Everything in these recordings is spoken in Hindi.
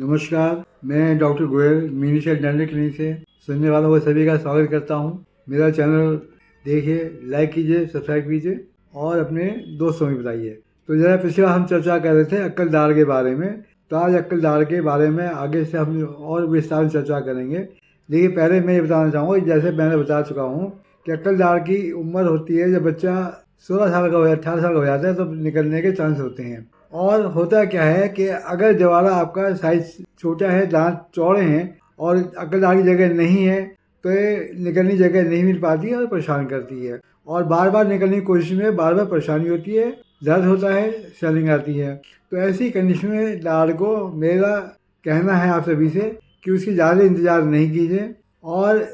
नमस्कार, मैं डॉक्टर गोयल मीनिशल डेंटल क्लिनिक से सुनने वालों को सभी का स्वागत करता हूं। मेरा चैनल देखिए, लाइक कीजिए, सब्सक्राइब कीजिए और अपने दोस्तों में बताइए। तो जरा पिछले बार हम चर्चा कर रहे थे अक्कल दाढ़ के बारे में, तो आज अक्कल दाढ़ के बारे में आगे से हम और विस्तार से चर्चा करेंगे। लेकिन पहले मैं ये बताना चाहूँगा, जैसे मैंने बता चुका हूँ कि अक्कल दाढ़ की उम्र होती है जब बच्चा 16 साल का हो या 18 साल का हो जाता है, तो निकलने के चांस होते हैं। और होता क्या है कि अगर दोबारा आपका साइज छोटा है, दांत चौड़े हैं और अक्कल दाढ़ की जगह नहीं है, तो ये निकलने की जगह नहीं मिल पाती है और परेशान करती है। और बार बार निकलने की कोशिश में बार बार परेशानी होती है, दर्द होता है, स्वेलिंग आती है। तो ऐसी कंडीशन में दाढ़ को मेरा कहना है आप सभी से कि उसकी ज़्यादा इंतज़ार नहीं कीजिए और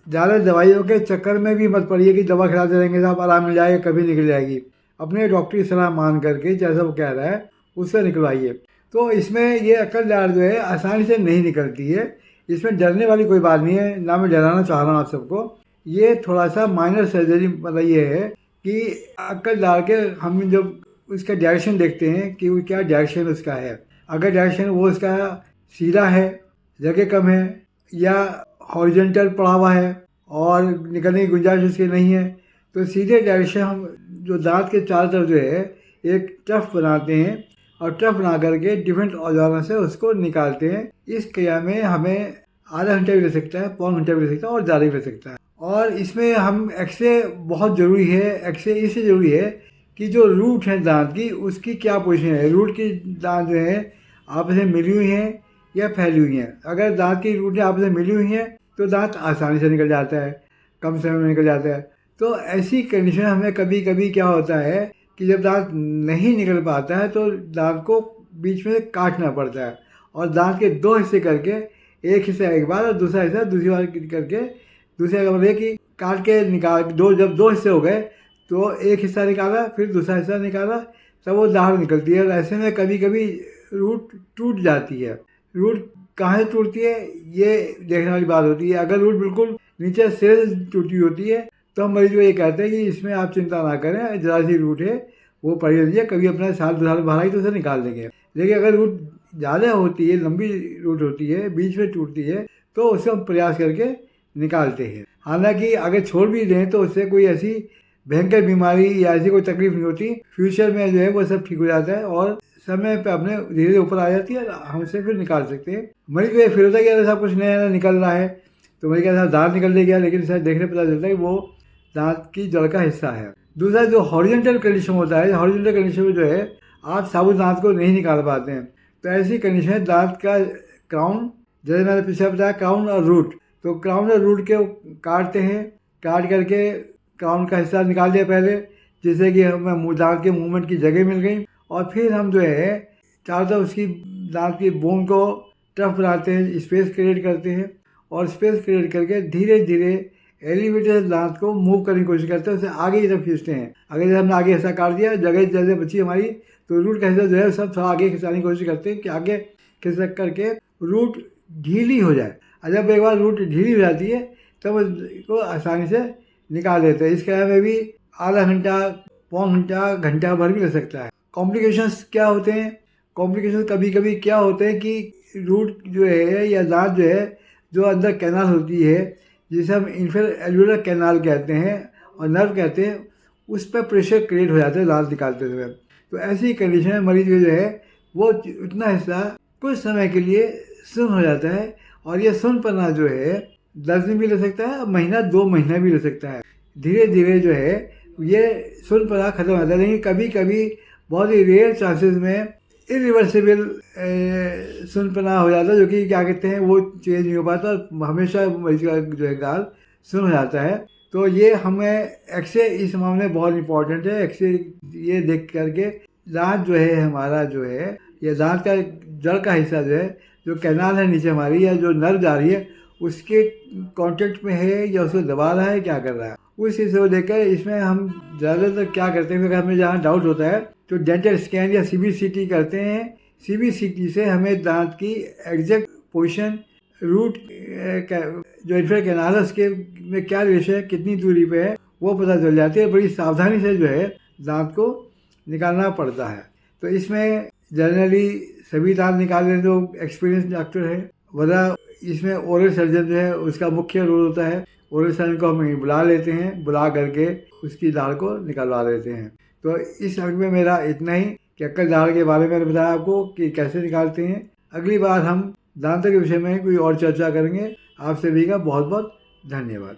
ज़्यादा दवाइयों के चक्कर में भी मत पड़िए कि दवा खिलाते रहेंगे तो आप आराम मिल जाएगा, कभी निकल जाएगी। अपने डॉक्टर की सलाह मान करके जैसा वो कह रहा है उससे निकलवाइए। तो इसमें ये अक्कल दाढ़ जो है आसानी से नहीं निकलती है, इसमें डरने वाली कोई बात नहीं है, ना मैं डराना चाह रहा हूँ आप सबको। ये थोड़ा सा माइनर सर्जरी, मतलब ये है कि अक्कल दाढ़ के हम जब उसका डायरेक्शन देखते हैं कि वो क्या डायरेक्शन उसका है। अगर डायरेक्शन वो उसका सीधा है, जगह कम है, या हॉरिजॉन्टल पड़ा हुआ है और निकलने की गुंजाइश उसकी नहीं है, तो सीधे डायरेक्शन हम जो दांत के चारों तरफ जो है एक ट्रफ बनाते हैं और ट्रफ बना करके डिफरेंट औजारों से उसको निकालते हैं। इस क्रिया में हमें आधा घंटा भी लग सकता है, पौन घंटा भी लग सकता है और ज़्यादा भी लग सकता है। और इसमें हम एक्सरे बहुत ज़रूरी है। एक्सरे इसलिए ज़रूरी है कि जो रूट है दांत की, उसकी क्या पोजीशन है। रूट की दांत जो है आपस में मिली हुई हैं या फैली हुई हैं। अगर दांत की रूटें आपस में मिली हुई हैं तो दांत आसानी से निकल जाता है, कम समय में निकल जाता है। तो ऐसी कंडीशन हमें कभी कभी क्या होता है कि जब दांत नहीं निकल पाता है तो दांत को बीच में काटना पड़ता है और दांत के दो हिस्से करके, एक हिस्सा एक बार और दूसरा हिस्सा दूसरी बार करके, दूसरे का मतलब कि काट के निकाल जब दो हिस्से हो गए तो एक हिस्सा निकाला फिर दूसरा हिस्सा निकाला, तब वो दाढ़ निकलती है। और ऐसे में कभी कभी रूट टूट जाती है। रूट कहाँ से टूटती है ये देखने वाली बात होती है। अगर रूट बिल्कुल नीचे सिरे से टूटी होती है तो हम मरीज को ये कहते हैं कि इसमें आप चिंता ना करें, जरा सी रूट है, वो पड़ी रहती है, कभी अपना साल 2 साल बाहर आई तो उसे निकाल देंगे। लेकिन अगर रूट ज़्यादा होती है, लंबी रूट होती है, बीच में टूटती है, तो उससे हम प्रयास करके निकालते हैं। हालांकि अगर छोड़ भी दें तो उससे कोई ऐसी भयंकर बीमारी या ऐसी कोई तकलीफ नहीं होती। फ्यूचर में जो है वो सब ठीक हो जाता है और समय पे अपने धीरे धीरे ऊपर आ जाती है, हम उसे फिर निकाल सकते हैं। मरीज को ये फिर होता है कि अगर सब कुछ नया नया निकल रहा है तो मरीज का दांत निकल गया, लेकिन शायद देखने पता चलता है कि वो दांत की जड़ का हिस्सा है। दूसरा जो हॉरिजॉन्टल कंडीशन होता है, हॉरिजॉन्टल कंडीशन में जो है आप साबुत दांत को नहीं निकाल पाते हैं, तो ऐसी कंडीशन है दांत का क्राउन, जैसे मैंने पीछे बताया क्राउन और रूट, तो क्राउन और रूट के काटते हैं। काट करके क्राउन का हिस्सा निकाल दिया पहले, जिससे कि हमें दांत के मूवमेंट की जगह मिल गई। और फिर हम जो है चारों तरफ उसकी दांत की बोन को टफ बनाते हैं, स्पेस क्रिएट करते हैं और स्पेस क्रिएट करके धीरे धीरे एलिवेटेड दांत को मूव करने की कोशिश करते हैं, उसे आगे की तरफ खींचते हैं। अगर जैसे हमने आगे हिस्सा काट दिया, जगह जैसे बची हमारी, तो रूट का हिस्सा जो है सब थोड़ा आगे खिंचाने की कोशिश करते हैं कि आगे खिसक करके रूट ढीली हो जाए। और जब एक बार रूट ढीली हो जाती है तब उसको आसानी से निकाल देते हैं। इस क्रिया में भी आधा घंटा, पौन घंटा, घंटा भर भी लग सकता है। कॉम्प्लिकेशंस क्या होते हैं? कॉम्प्लिकेशंस कभी कभी क्या होते हैं कि रूट जो है या दांत जो है, जो अंदर कैनाल होती है जिसे हम इंफ्रा-एल्वियोलर कैनाल कहते हैं और नर्व कहते हैं, उस पर प्रेशर क्रिएट हो जाता है दांत निकालते समय। तो ऐसी कंडीशन में मरीज जो है वो उतना हिस्सा कुछ समय के लिए सुन्न हो जाता है और ये सुन्नपना जो है 10 दिन भी ले सकता है, महीना 2 महीना भी ले सकता है। धीरे धीरे जो है ये सुन्नपना खत्म हो जाता है। लेकिन कभी कभी बहुत ही रेयर चांसेस में इरिवर्सिबल सुन्नपना हो जाता है, जो कि क्या कहते हैं वो चेंज नहीं हो पाता और हमेशा मरीज का जो है गाल सुन्न हो जाता है। तो ये हमें एक्सरे इस मामले में बहुत इंपॉर्टेंट है। एक्सरे ये देख करके दांत जो है हमारा जो है, या दांत का जड़ का हिस्सा जो है, जो कैनाल है नीचे हमारी या जो नर्व जा रही है, उसके कांटेक्ट में है या उसको दबा रहा है, क्या कर रहा है, उस हिस्से को देखकर इसमें हम ज़्यादातर क्या करते हैं, अगर हमें जहाँ डाउट होता है तो डेंटल स्कैन या सीबीसीटी करते हैं। सीबीसीटी से हमें दांत की एग्जैक्ट पोजीशन, रूट जो इंफ्रा कैनाल है उसके में क्या रेशो है, कितनी दूरी पे है, वो पता चल जाती है। बड़ी सावधानी से जो है दांत को निकालना पड़ता है। तो इसमें जनरली सभी दांत निकाल लें तो एक्सपीरियंस डॉक्टर है, वरना इसमें ओरल सर्जन जो है उसका मुख्य रोल होता है। ओरल सर्जन को हम बुला लेते हैं, बुला करके उसकी दाढ़ को निकलवा देते हैं। तो इस अंक में मेरा इतना ही कि अक्कल दाढ़ के बारे में मैंने बताया आपको कि कैसे निकालते हैं। अगली बार हम दांतों के विषय में कोई और चर्चा करेंगे। आप सभी का बहुत बहुत धन्यवाद।